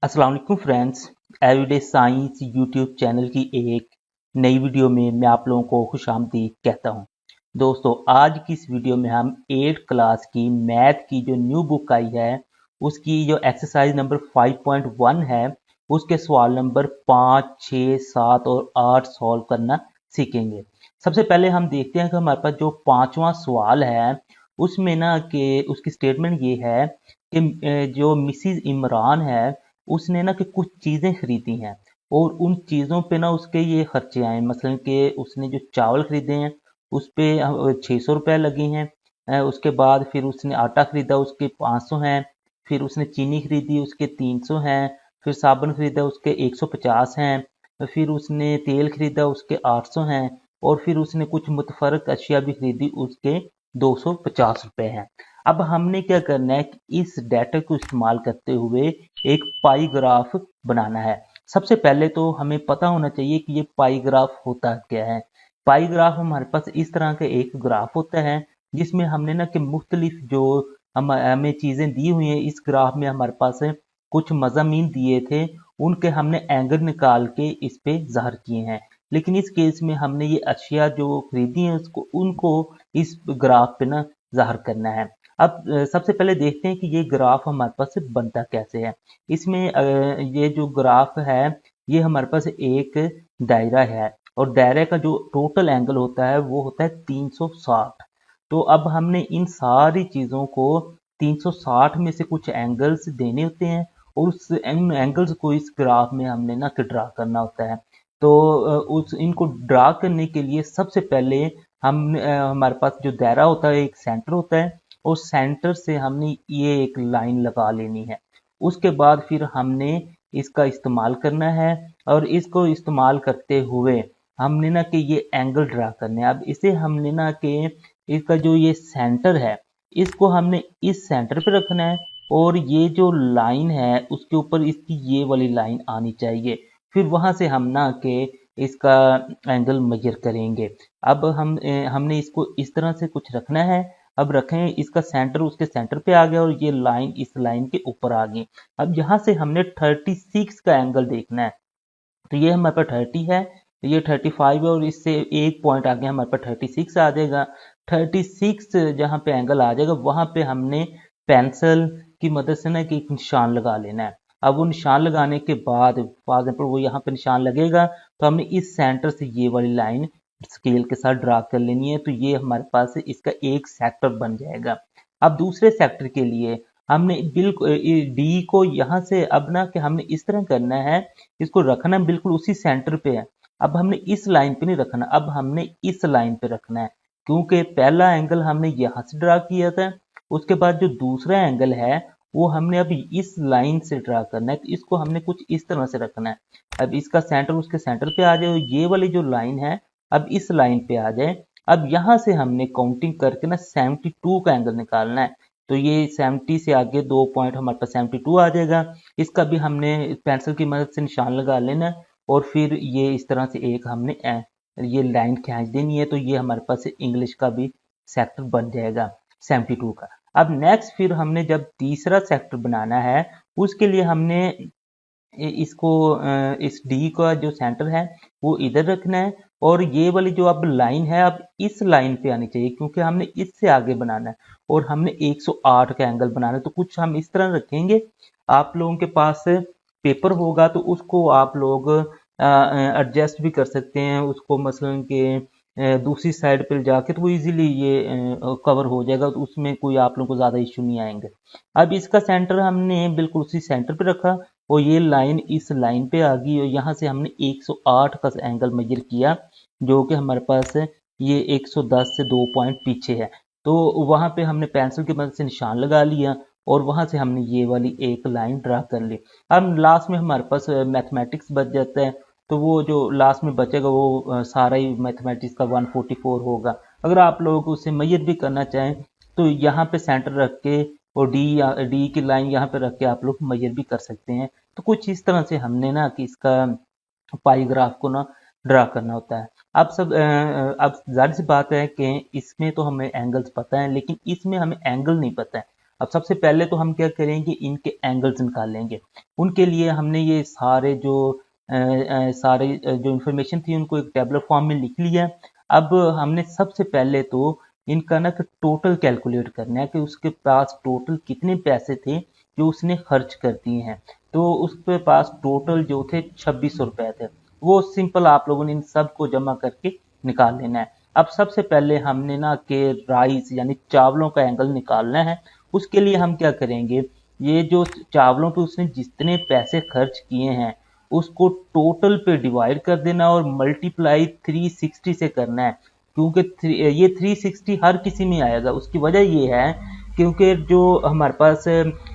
अस्सलाम वालेकुम friends. Everyday science YouTube channel की एक नई वीडियो में मैं आप लोगों को खुशामदीद कहता हूं। दोस्तों, आज की इस वीडियो में हम 8th क्लास की मैथ की जो न्यू बुक आई है उसकी जो एक्सरसाइज नंबर 5.1 है उसके सवाल नंबर 5, 6, 7 और 8 सॉल्व करना सीखेंगे। सबसे पहले हम देखते हैं कि हमारे पास जो पांचवा सवाल है उसमें ना कि उसकी स्टेटमेंट ये है कि जो मिसिज इमरान है उसने ना कि कुछ चीज़ें खरीदी हैं और उन चीज़ों पे ना उसके ये खर्चे आए, मसलन कि उसने जो चावल खरीदे हैं उस पे 600 रुपये लगे हैं। उसके बाद फिर उसने आटा खरीदा उसके 500 हैं। फिर उसने चीनी खरीदी उसके 300 हैं। फिर साबुन खरीदा उसके 150 हैं। फिर उसने तेल खरीदा उसके 800 हैं। और फिर उसने कुछ मुतफरक अशिया भी खरीदी उसके 250 रुपये हैं। अब हमने क्या करना है कि इस डाटा को इस्तेमाल करते हुए एक पाई ग्राफ बनाना है। सबसे पहले तो हमें पता होना चाहिए कि ये पाई ग्राफ होता क्या है। पाई ग्राफ हमारे पास इस तरह का एक ग्राफ होता है जिसमें हमने ना कि मुख्तलिफ जो हमें चीज़ें दी हुई हैं, इस ग्राफ में हमारे पास कुछ मज़ामीन दिए थे, उनके हमने एंगल निकाल के इस पे ज़ाहिर किए हैं। लेकिन इस केस में हमने ये अशिया जो खरीदी हैं उसको उनको इस ग्राफ पे ना ज़ाहिर करना है। अब सबसे पहले देखते हैं कि ये ग्राफ हमारे पास बनता कैसे है। इसमें ये जो ग्राफ है ये हमारे पास एक दायरा है और दायरे का जो टोटल एंगल होता है वो होता है 360। तो अब हमने इन सारी चीज़ों को 360 में से कुछ एंगल्स देने होते हैं और उस एंगल्स को इस ग्राफ में हमने ना ड्रा करना होता है। तो उस इनको ड्रा करने के लिए सबसे पहले हमारे पास जो दायरा होता है एक सेंटर होता है और सेंटर से हमने ये एक लाइन लगा लेनी है। उसके बाद फिर हमने इसका इस्तेमाल करना है और इसको इस्तेमाल करते हुए हमने ना कि ये एंगल ड्रा करने हैं। अब इसे हमने ना कि इसका जो ये सेंटर है इसको हमने इस सेंटर पे रखना है और ये जो लाइन है उसके ऊपर इसकी ये वाली लाइन आनी चाहिए। फिर वहां से हम ना कि इसका एंगल मेजर करेंगे। अब हमने इसको इस तरह से कुछ रखना है। अब रखें इसका सेंटर उसके सेंटर पे आ गया और ये लाइन इस लाइन के ऊपर आ गई। अब यहाँ से हमने 36 का एंगल देखना है। तो ये हमारे पास 30 है, ये 35 है और इससे एक पॉइंट आगे हमारे पास 36 आ जाएगा। 36 जहाँ पे एंगल आ जाएगा वहां पे हमने पेंसिल की मदद से ना कि एक निशान लगा लेना है। अब वो निशान लगाने के बाद फॉर एग्जाम्पल वो यहाँ पे निशान लगेगा तो हमने इस सेंटर से ये वाली लाइन स्केल के साथ ड्रा कर लेनी है। तो ये हमारे पास इसका एक सेक्टर बन जाएगा। अब दूसरे सेक्टर के लिए हमने बिल्कुल डी को यहाँ से अब ना कि हमने इस तरह करना है, इसको रखना बिल्कुल उसी सेंटर पे है। अब हमने इस लाइन पे नहीं रखना, अब हमने इस लाइन पे रखना है क्योंकि पहला एंगल हमने यहाँ से ड्रा किया था। उसके बाद जो दूसरा एंगल है वो हमने अभी इस लाइन से ड्रा करना है। तो इसको हमने कुछ इस तरह से रखना है। अब इसका सेंटर उसके सेंटर पे आ जाए, ये वाली जो लाइन है अब इस लाइन पे आ जाए। अब यहाँ से हमने काउंटिंग करके ना 72 का एंगल निकालना है। तो ये 70 से आगे 2 पॉइंट हमारे पास 72 आ जाएगा। इसका भी हमने पेंसिल की मदद से निशान लगा लेना है और फिर ये इस तरह से एक हमने ये लाइन खींच देनी है। तो ये हमारे पास इंग्लिश का भी सेक्टर बन जाएगा 72 का। अब नेक्स्ट फिर हमने जब तीसरा सेक्टर बनाना है उसके लिए हमने इसको इस डी का जो सेंटर है वो इधर रखना है और ये वाली जो अब लाइन है अब इस लाइन पे आनी चाहिए क्योंकि हमने इससे आगे बनाना है और हमने 108 का एंगल बनाना है। तो कुछ हम इस तरह रखेंगे। आप लोगों के पास पेपर होगा तो उसको आप लोग एडजस्ट भी कर सकते हैं उसको, मसलन के दूसरी साइड पर जाके तो वो इजीली ये कवर हो जाएगा। तो उसमें कोई आप लोगों को ज़्यादा इश्यू नहीं आएंगे। अब इसका सेंटर हमने बिल्कुल उसी सेंटर पे रखा और ये लाइन इस लाइन पे आ गई और यहाँ से हमने 108 का एंगल मेजर किया जो कि हमारे पास ये 110 से 2 पॉइंट पीछे है। तो वहां पे हमने पेंसिल की मदद से निशान लगा लिया और वहां से हमने ये वाली एक लाइन ड्रा कर ली। अब लास्ट में हमारे पास मैथमेटिक्स बच जाता है। तो वो जो लास्ट में बचेगा वो सारा ही मैथमेटिक्स का 144 होगा। अगर आप लोग उसे मेजर भी करना चाहें तो यहाँ पे सेंटर रख के और डी की लाइन यहाँ पे रख के आप लोग मेजर भी कर सकते हैं। तो कुछ इस तरह से हमने ना कि इसका पाई ग्राफ को ना ड्रा करना होता है। अब जाहिर सी बात है कि इसमें तो हमें एंगल्स पता है लेकिन इसमें हमें एंगल नहीं पता है। अब सबसे पहले तो हम क्या करेंगे, इनके एंगल्स निकालेंगे। उनके लिए हमने ये सारे जो जो इन्फॉर्मेशन थी उनको एक टेबलर फॉर्म में लिख लिया। अब हमने सबसे पहले तो इनका ना टोटल कैलकुलेट करना है कि उसके पास टोटल कितने पैसे थे जो उसने खर्च कर दिए हैं। तो उसके पास टोटल जो थे 2600 रुपए थे। वो सिंपल आप लोगों ने इन सब को जमा करके निकाल लेना है। अब सबसे पहले हमने ना के राइस यानी चावलों का एंगल निकालना है। उसके लिए हम क्या करेंगे, ये जो चावलों पे उसने जितने पैसे खर्च किए हैं उसको टोटल पे डिवाइड कर देना और मल्टीप्लाई 360 से करना है। क्योंकि ये 360 हर किसी में आएगा। उसकी वजह ये है क्योंकि जो हमारे पास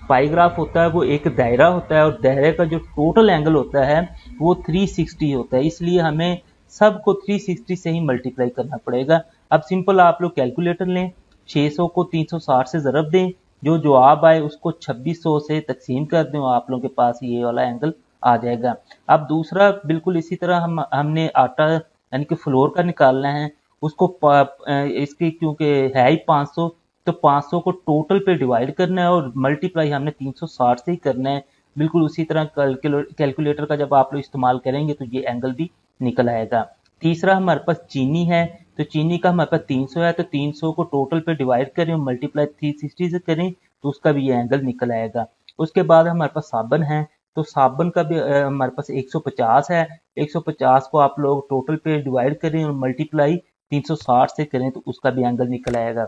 पाईग्राफ होता है वो एक दायरा होता है और दायरे का जो टोटल एंगल होता है वो 360 होता है, इसलिए हमें सबको 360 से ही मल्टीप्लाई करना पड़ेगा। अब सिंपल आप लोग कैलकुलेटर लें, 600 को 360 से ज़रब दें, जो जवाब आए उसको 2600 से तकसीम कर दें, आप लोगों के पास ये वाला एंगल आ जाएगा। अब दूसरा बिल्कुल इसी तरह हमने आटा यानी कि फ्लोर का निकालना है। उसको इसकी क्योंकि है ही 500, तो 500 को टोटल पे डिवाइड करना है और मल्टीप्लाई हमने 360 से ही करना है। बिल्कुल उसी तरह कैलकुलेटर का जब आप लोग इस्तेमाल करेंगे तो ये एंगल भी निकल आएगा। तीसरा हमारे पास चीनी है, तो चीनी का हमारे पास 300 है, तो 300 को टोटल पे डिवाइड करें और मल्टीप्लाई 360 से करें तो उसका भी ये एंगल निकल आएगा। उसके बाद हमारे पास साबन है, तो साबन का भी हमारे पास 150 है। 150 को आप लोग टोटल पे डिवाइड करें और मल्टीप्लाई 360 से करें तो उसका भी एंगल निकल आएगा।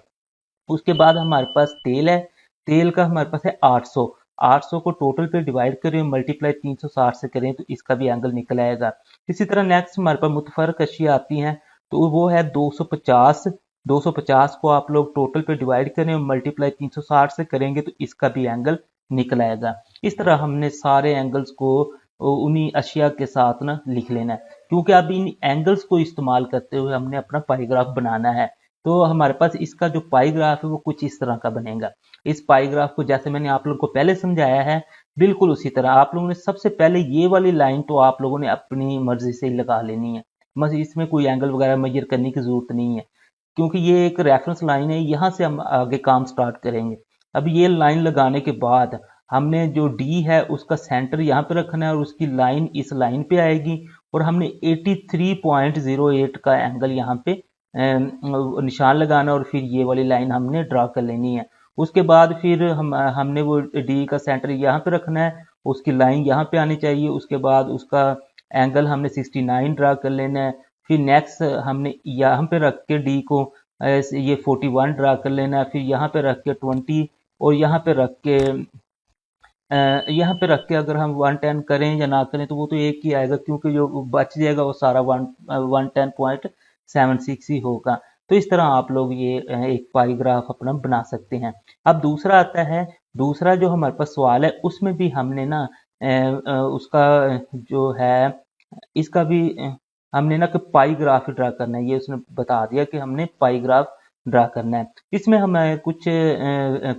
उसके बाद हमारे पास तेल है, तेल का हमारे पास है 800। 800 को टोटल पे डिवाइड करें मल्टीप्लाई 360 से करें तो इसका भी एंगल निकल आएगा। इसी तरह नेक्स्ट हमारे पास मुतफरक अशिया आती हैं, तो वो है 250। 250 को आप लोग टोटल पे डिवाइड करें और मल्टीप्लाई 360 से करेंगे तो इसका भी एंगल निकल आएगा। इस तरह हमने सारे एंगल्स को उन्हीं अशिया के साथ ना लिख लेना है, क्योंकि अब इन एंगल्स को इस्तेमाल करते हुए हमने अपना पाईग्राफ बनाना है। तो हमारे पास इसका जो पाई ग्राफ है वो कुछ इस तरह का बनेगा। इस पाई ग्राफ को जैसे मैंने आप लोगों को पहले समझाया है बिल्कुल उसी तरह आप लोगों ने सबसे पहले ये वाली लाइन तो आप लोगों ने अपनी मर्जी से लगा लेनी है, बस इसमें कोई एंगल वगैरह मेजर करने की जरूरत नहीं है, क्योंकि ये एक रेफरेंस लाइन है, यहाँ से हम आगे काम स्टार्ट करेंगे। अब ये लाइन लगाने के बाद हमने जो डी है उसका सेंटर यहाँ पे रखना है और उसकी लाइन इस लाइन पे आएगी और हमने 83.08 का एंगल यहाँ पे निशान लगाना और फिर ये वाली लाइन हमने ड्रा कर लेनी है। उसके बाद फिर हमने वो डी का सेंटर यहाँ पे रखना है, उसकी लाइन यहाँ पे आनी चाहिए। उसके बाद उसका एंगल हमने 69 ड्रा कर लेना है। फिर नेक्स्ट हमने यहाँ पे रख के डी को ये 41 ड्रा कर लेना है। फिर यहाँ पे रख के 20 और यहाँ पे रख के अगर हम 110 करें या ना करें तो वो तो एक ही आएगा, क्योंकि जो बच जाएगा वो सारा 110.76 ही होगा। तो इस तरह आप लोग ये एक पाईग्राफ अपना बना सकते हैं। अब दूसरा आता है, दूसरा जो हमारे पास सवाल है उसमें भी हमने ना उसका जो है इसका भी हमने ना कि पाईग्राफ ड्रा करना है। ये उसने बता दिया कि हमने पाईग्राफ ड्रा करना है। इसमें हमें कुछ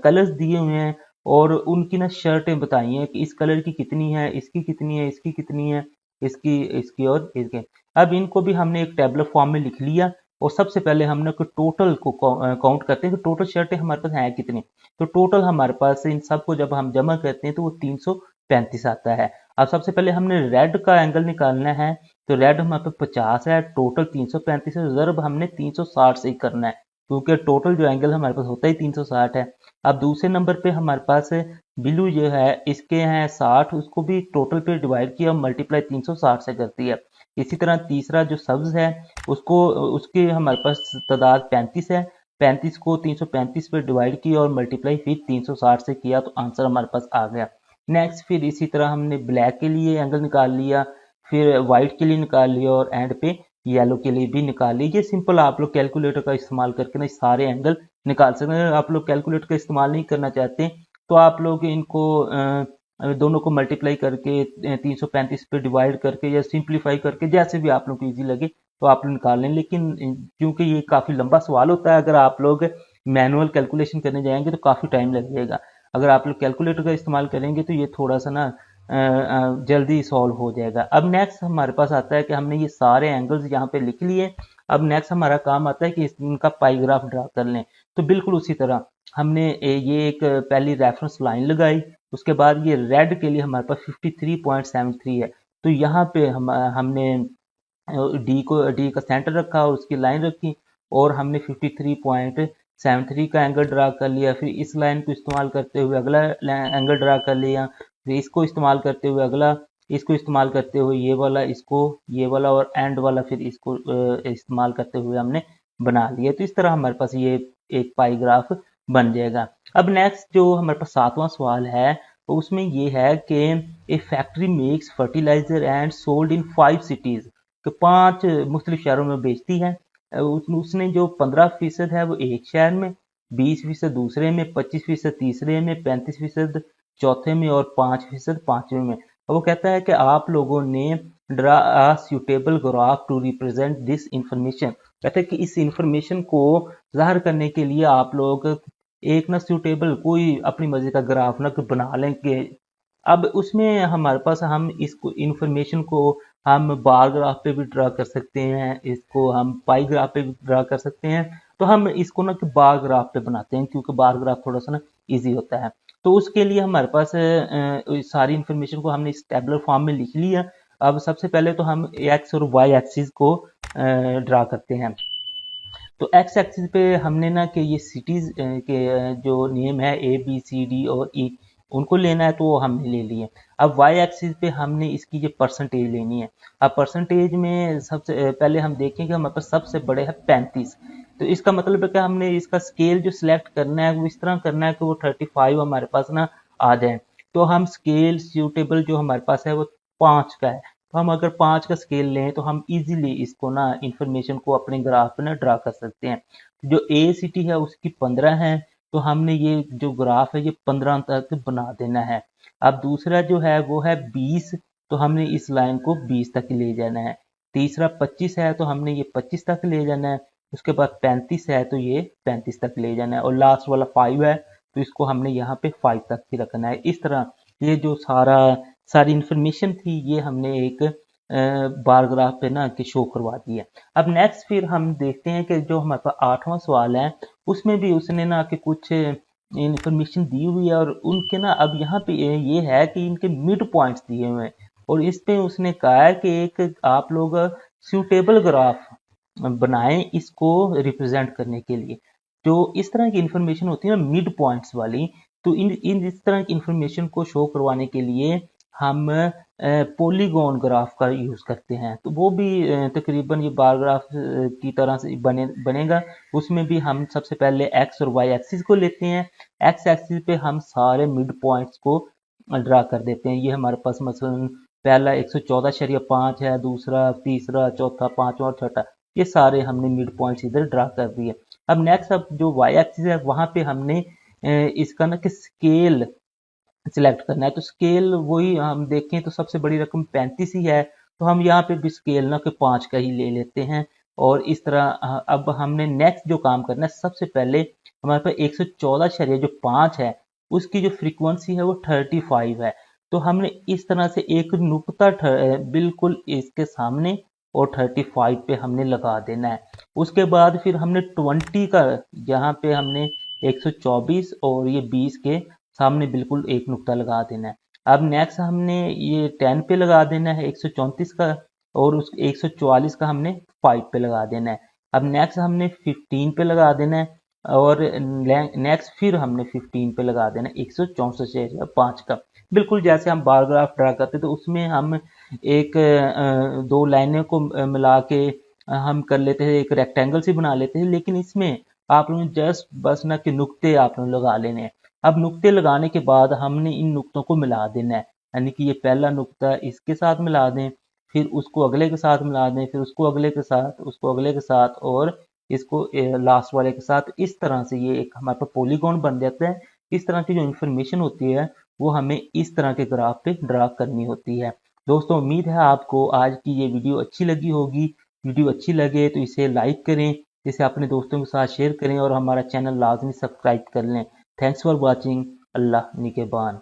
कलर्स दिए हुए हैं और उनकी ना शर्टें बताई हैं कि इस कलर की कितनी है, इसकी कितनी है, इसकी कितनी है, इसकी इसकी और इसके। अब इनको भी हमने एक टेबलर फॉर्म में लिख लिया और सबसे पहले हमने टोटल को काउंट करते हैं कि टोटल शर्टें हमारे पास हैं कितनी। तो टोटल हमारे पास इन सबको जब हम जमा करते हैं तो वो 335 आता है। अब सबसे पहले हमने रेड का एंगल निकालना है, तो रेड हमारे पास 50 है, टोटल 335 है, ज़रब हमने 360 से ही करना है क्योंकि टोटल जो एंगल हमारे पास होता है 360 है। अब दूसरे नंबर पे हमारे पास ब्लू जो है इसके हैं 60, उसको भी टोटल पे डिवाइड किया मल्टीप्लाई 360 से करती है। इसी तरह तीसरा जो सब्ज है उसको उसके हमारे पास तादाद 35 है, 35 को 335 पे डिवाइड किया और मल्टीप्लाई फिर 360 से किया तो आंसर हमारे पास आ गया। नेक्स्ट फिर इसी तरह हमने ब्लैक के लिए एंगल निकाल लिया, फिर व्हाइट के लिए निकाल लिया और एंड पे येलो के लिए भी निकाल लिया। ये सिंपल आप लोग कैलकुलेटर का इस्तेमाल करके ना सारे एंगल निकाल सकते हैं। आप लोग कैलकुलेटर का इस्तेमाल नहीं करना चाहते तो आप लोग इनको दोनों को मल्टीप्लाई करके 335 पे डिवाइड करके या सिंप्लीफाई करके जैसे भी आप लोग को ईजी लगे तो आप लोग निकाल लें। लेकिन क्योंकि ये काफ़ी लंबा सवाल होता है, अगर आप लोग मैनुअल कैलकुलेशन करने जाएंगे तो काफ़ी टाइम लग जाएगा। अगर आप लोग कैलकुलेटर का इस्तेमाल करेंगे तो ये थोड़ा सा ना जल्दी सॉल्व हो जाएगा। अब नेक्स्ट हमारे पास आता है कि हमने ये सारे एंगल्स यहाँ पे लिख लिए। अब नेक्स्ट हमारा काम आता है कि इनका पाईग्राफ ड्रा कर लें। तो बिल्कुल उसी तरह हमने ये एक पहली रेफरेंस लाइन लगाई, उसके बाद ये रेड के लिए हमारे पास 53.73 है। तो यहाँ पे हमने डी का सेंटर रखा और उसकी लाइन रखी और हमने 53.73 का एंगल ड्रा कर लिया। फिर इस लाइन को इस्तेमाल करते हुए अगला एंगल ड्रा कर लिया, फिर इसको इस्तेमाल करते हुए अगला, इसको इस्तेमाल करते हुए ये वाला, इसको ये वाला और एंड वाला फिर इसको इस्तेमाल करते हुए हमने बना लिया। तो इस तरह हमारे पास ये एक पाई ग्राफ बन जाएगा। अब नेक्स्ट जो हमारे पास 7वां सवाल है तो उसमें ये है कि a factory makes fertilizer and sold in 5 cities, कि 5 मुख्तलिफ शहरों में बेचती है। उसने जो 15% है वो एक शहर में, 20% दूसरे में, 25% तीसरे में, 35% चौथे में और 5% पांचवें में। अब वो कहता है कि आप लोगों ने draw a suitable graph to represent this information. कहते हैं कि इस इंफॉर्मेशन को जाहिर करने के लिए आप लोग एक ना सूटेबल कोई अपनी मर्जी का ग्राफ ना बना लेंगे। अब उसमें हमारे पास हम इसको इंफॉर्मेशन को हम बार ग्राफ पे भी ड्रा कर सकते हैं, इसको हम पाई ग्राफ पे भी ड्रा कर सकते हैं। तो हम इसको ना कि बार ग्राफ पे बनाते हैं क्योंकि बार ग्राफ थोड़ा सा ना इजी होता है। तो उसके लिए हमारे पास सारी इंफॉर्मेशन को हमने इस टेबुलर फॉर्म में लिख लिया। अब सबसे पहले तो हम एक्स और वाई एक्सिस को ड्रा करते हैं। तो एक्स एक्सिस पे हमने ना कि ये सिटीज के जो नेम है ए बी सी डी और ई उनको लेना है, तो वो हमने ले लिए। अब वाई एक्सिस पे हमने इसकी जो परसेंटेज लेनी है। अब परसेंटेज में सबसे पहले हम देखेंगे हमारे पास सबसे बड़े है 35। तो इसका मतलब है कि हमने इसका स्केल जो सिलेक्ट करना है वो इस तरह करना है कि वो 35 हमारे पास ना आ जाए। तो हम स्केल सूटेबल जो हमारे पास है वो 5 का है। तो हम अगर 5 का स्केल लें तो हम इजीली इसको ना इंफॉर्मेशन को अपने ग्राफ पे ना ड्रा कर सकते हैं। जो ए सिटी है उसकी 15 है, तो हमने ये जो ग्राफ है ये 15 तक बना देना है। अब दूसरा जो है वो है 20, तो हमने इस लाइन को 20 तक ले जाना है। तीसरा 25 है तो हमने ये 25 तक ले जाना है। उसके बाद 35 है तो ये 35 तक ले जाना है और लास्ट वाला 5 है तो इसको हमने यहाँ पे 5 तक ही रखना है। इस तरह ये जो सारी इंफॉर्मेशन थी ये हमने एक बार ग्राफ पे ना कि शो करवा दी है। अब नेक्स्ट फिर हम देखते हैं कि जो हमारे पास 8वां सवाल है उसमें भी उसने ना कि कुछ इंफॉर्मेशन दी हुई है और उनके ना अब यहाँ पे ये है कि इनके मिड पॉइंट्स दिए हुए हैं और इस पे उसने कहा है कि एक आप लोग सूटेबल ग्राफ बनाएं इसको रिप्रेजेंट करने के लिए। जो इस तरह की इंफॉर्मेशन होती है ना मिड पॉइंट्स वाली, तो इन इस तरह की इंफॉर्मेशन को शो करवाने के लिए हम पॉलीगॉन ग्राफ का यूज करते हैं। तो वो भी तकरीबन ये बार ग्राफ की तरह से बनेगा। उसमें भी हम सबसे पहले एक्स और वाई एक्सिस को लेते हैं। एक्स एक्सिस पे हम सारे मिड पॉइंट्स को ड्रा कर देते हैं। ये हमारे पास मसलन पहला 114.5 है, दूसरा, तीसरा, चौथा, पांचवा और छठा, ये सारे हमने मिड पॉइंट्स इधर ड्रा कर दिए। अब नेक्स्ट अब जो वाई एक्सिस है वहां पे हमने इसका ना कि स्केल सिलेक्ट करना है। तो स्केल वही हम देखें तो सबसे बड़ी रकम 35 ही है, तो हम यहाँ पे भी स्केल ना कि 5 का ही ले लेते हैं। और इस तरह अब हमने नेक्स्ट जो काम करना है, सबसे पहले हमारे पास 114.5 है, उसकी जो फ्रीक्वेंसी है वो 35 है। तो हमने इस तरह से एक नुक्ता बिल्कुल इसके सामने और 35 पे हमने लगा देना है। उसके बाद फिर हमने 20 का, यहाँ पे हमने 124 और ये 20 के सामने बिल्कुल एक नुक्ता लगा देना है। अब नेक्स्ट हमने ये 10 पे लगा देना है 134 का और उस 144 का हमने 5 पे लगा देना है। अब नेक्स्ट हमने 15 पे लगा देना है और नेक्स्ट फिर हमने 15 पे लगा देना है 164.5 का। बिल्कुल जैसे हम बार ग्राफ ड्रा करते तो उसमें हम एक दो लाइनों को मिला के हम कर लेते हैं, एक रेक्टेंगल सी बना लेते हैं। लेकिन इसमें आप लोगों ने जस्ट बस ना कि नुक्ते आप लोग लगा लेने हैं। अब नुक्ते लगाने के बाद हमने इन नुक्तों को मिला देना है, यानी कि ये पहला नुक्ता इसके साथ मिला दें, फिर उसको अगले के साथ मिला दें, फिर उसको अगले के साथ, उसको अगले के साथ और इसको लास्ट वाले के साथ। इस तरह से ये एक हमारे पास पॉलीगॉन बन जाता है। इस तरह की जो इंफॉर्मेशन होती है वो हमें इस तरह के ग्राफ पे ड्रा करनी होती है। दोस्तों उम्मीद है आपको आज की ये वीडियो अच्छी लगी होगी। वीडियो अच्छी लगे तो इसे लाइक करें, इसे अपने दोस्तों के साथ शेयर करें और हमारा चैनल लाजमी सब्सक्राइब कर लें। Thanks for watching. अल्लाह निगहबान।